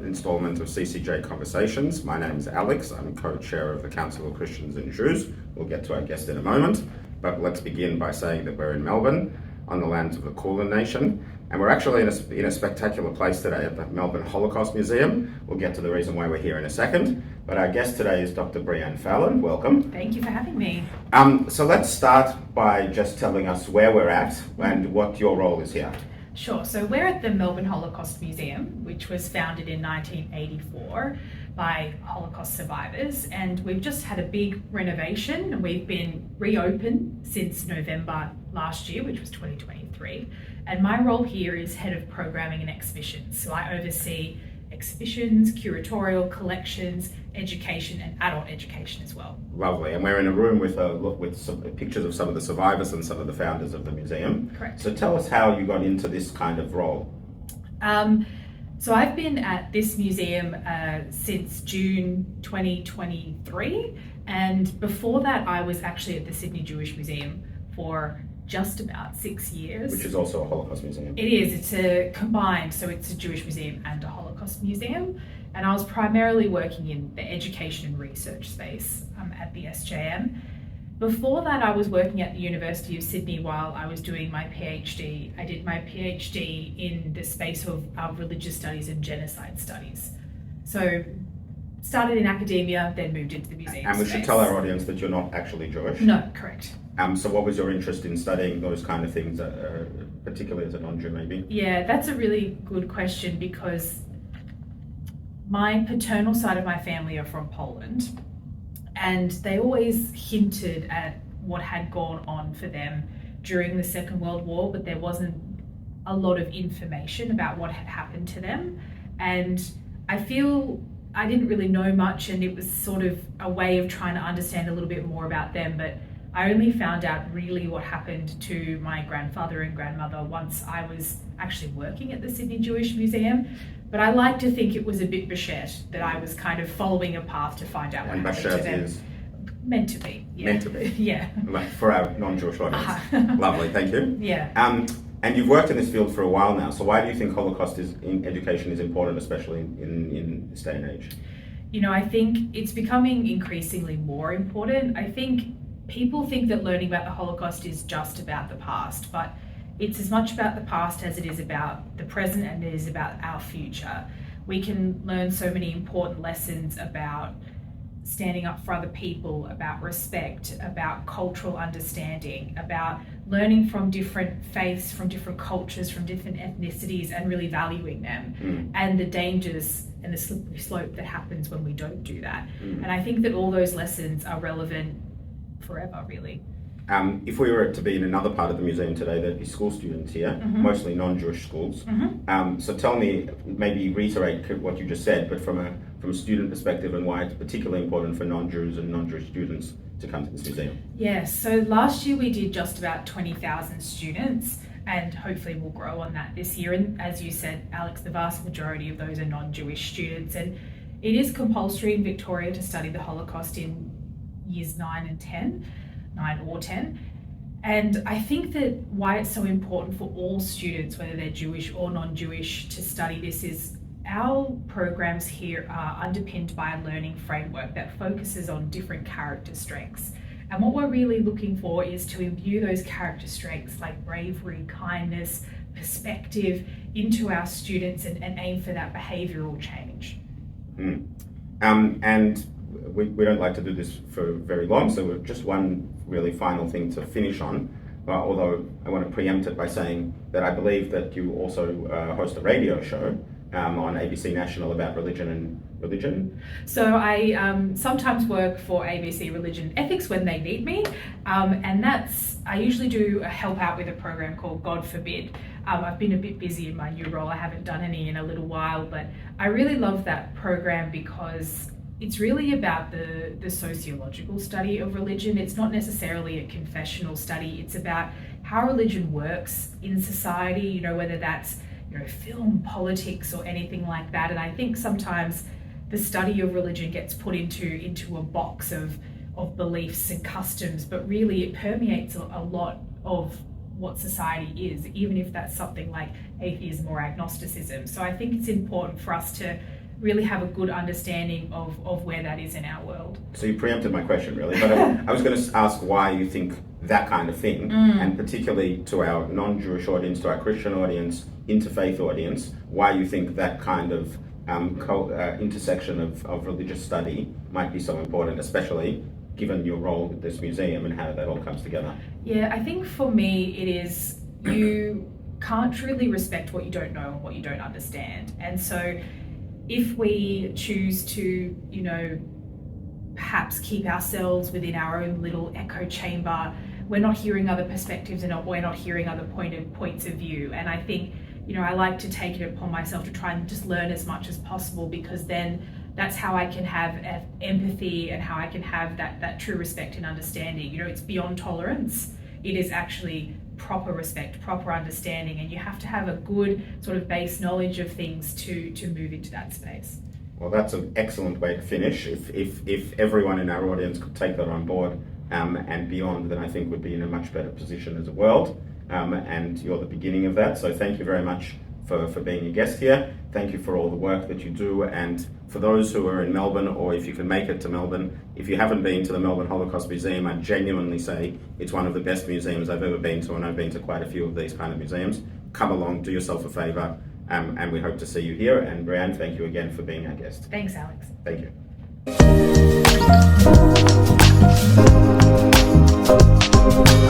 Installment of CCJ Conversations. My name is Alex. I'm co-chair of the Council of Christians and Jews. We'll get to our guest in a moment, but let's begin by saying that we're in Melbourne, on the lands of the Kulin Nation, and we're actually in a spectacular place today at the Melbourne Holocaust Museum. We'll get to the reason why we're here in a second, but our guest today is Dr. Breann Fallon. Welcome. Thank you for having me. So let's start by just telling us where we're at and what your role is here. Sure. So we're at the Melbourne Holocaust Museum, which was founded in 1984 by Holocaust survivors, and we've just had a big renovation. We've been reopened since November last year, which was 2023, and my role here is head of programming and exhibitions. So I oversee exhibitions, curatorial, collections, education, and adult education as well. Lovely. And we're in a room with some pictures of some of the survivors and some of the founders of the museum. Correct. So tell us how you got into this kind of role. So I've been at this museum since June 2023, and before that I was actually at the Sydney Jewish Museum for just about 6 years. Which is also a Holocaust museum. It is. It's a combined, so it's a Jewish museum and a Holocaust museum. And I was primarily working in the education and research space at the SJM. Before that, I was working at the University of Sydney while I was doing my PhD. I did my PhD in the space of religious studies and genocide studies. So started in academia, then moved into the museum And we space. should tell our audience that you're not actually Jewish. No, correct. So what was your interest in studying those kind of things, particularly as a non-Jew maybe? Yeah, that's a really good question, because my paternal side of my family are from Poland, and they always hinted at what had gone on for them during the Second World War, but there wasn't a lot of information about what had happened to them. And I feel I didn't really know much, and it was sort of a way of trying to understand a little bit more about them, but I only found out really what happened to my grandfather and grandmother once I was actually working at the Sydney Jewish Museum. But I like to think it was a bit Bashert, that I was kind of following a path to find out what happened to them. And Bashert is? Meant to be. Yeah. Meant to be? Yeah. Like for our non-Jewish audience. Lovely, thank you. Yeah. And you've worked in this field for a while now, so why do you think Holocaust education is important, especially in this day and age? You know, I think it's becoming increasingly more important. I think people think that learning about the Holocaust is just about the past, but it's as much about the past as it is about the present, and it is about our future. We can learn so many important lessons about standing up for other people, about respect, about cultural understanding, about learning from different faiths, from different cultures, from different ethnicities, and really valuing them, and the dangers and the slippery slope that happens when we don't do that. And I think that all those lessons are relevant forever, really. If we were to be in another part of the museum today, there'd be school students here, mostly non-Jewish schools. So tell me, maybe reiterate what you just said, but from a student perspective, and why it's particularly important for non-Jews and non-Jewish students to come to this museum. Yeah, so last year we did just about 20,000 students, and hopefully we'll grow on that this year. And as you said, Alex, the vast majority of those are non-Jewish students, and it is compulsory in Victoria to study the Holocaust in years 9 or 10. And I think that why it's so important for all students, whether they're Jewish or non-Jewish, to study this is our programs here are underpinned by a learning framework that focuses on different character strengths. And what we're really looking for is to imbue those character strengths like bravery, kindness, perspective into our students, and aim for that behavioural change. And we don't like to do this for very long, so just one really final thing to finish on. Although I want to preempt it by saying that I believe that you also host a radio show on ABC National about religion. So I sometimes work for ABC Religion and Ethics when they need me, and I usually do help out with a program called God Forbid. I've been a bit busy in my new role. I haven't done any in a little while, but I really love that program because it's really about the sociological study of religion. It's not necessarily a confessional study. It's about how religion works in society, you know, whether that's, you know, film, politics, or anything like that. And I think sometimes the study of religion gets put into a box of beliefs and customs, but really it permeates a lot of what society is, even if that's something like atheism or agnosticism. So I think it's important for us to really have a good understanding of where that is in our world. So you preempted my question, really, but I was going to ask why you think that kind of thing, and particularly to our non-Jewish audience, to our Christian audience, interfaith audience, why you think that kind of intersection of religious study might be so important, especially given your role with this museum and how that all comes together. Yeah, I think for me it is, you can't truly respect what you don't know and what you don't understand. And so if we choose to, you know, perhaps keep ourselves within our own little echo chamber, we're not hearing other perspectives and we're not hearing other points of view. And I think, you know, I like to take it upon myself to try and just learn as much as possible, because then that's how I can have empathy and how I can have that true respect and understanding. You know, it's beyond tolerance. It is actually proper respect, proper understanding, and you have to have a good sort of base knowledge of things to move into that space. Well, that's an excellent way to finish. If everyone in our audience could take that on board and beyond, then I think we'd be in a much better position as a world. And you're the beginning of that. So thank you very much for being a guest here. Thank you for all the work that you do. And for those who are in Melbourne, or if you can make it to Melbourne, if you haven't been to the Melbourne Holocaust Museum, I genuinely say it's one of the best museums I've ever been to, and I've been to quite a few of these kind of museums. Come along, do yourself a favour, and we hope to see you here. And Breann, thank you again for being our guest. Thanks, Alex. Thank you.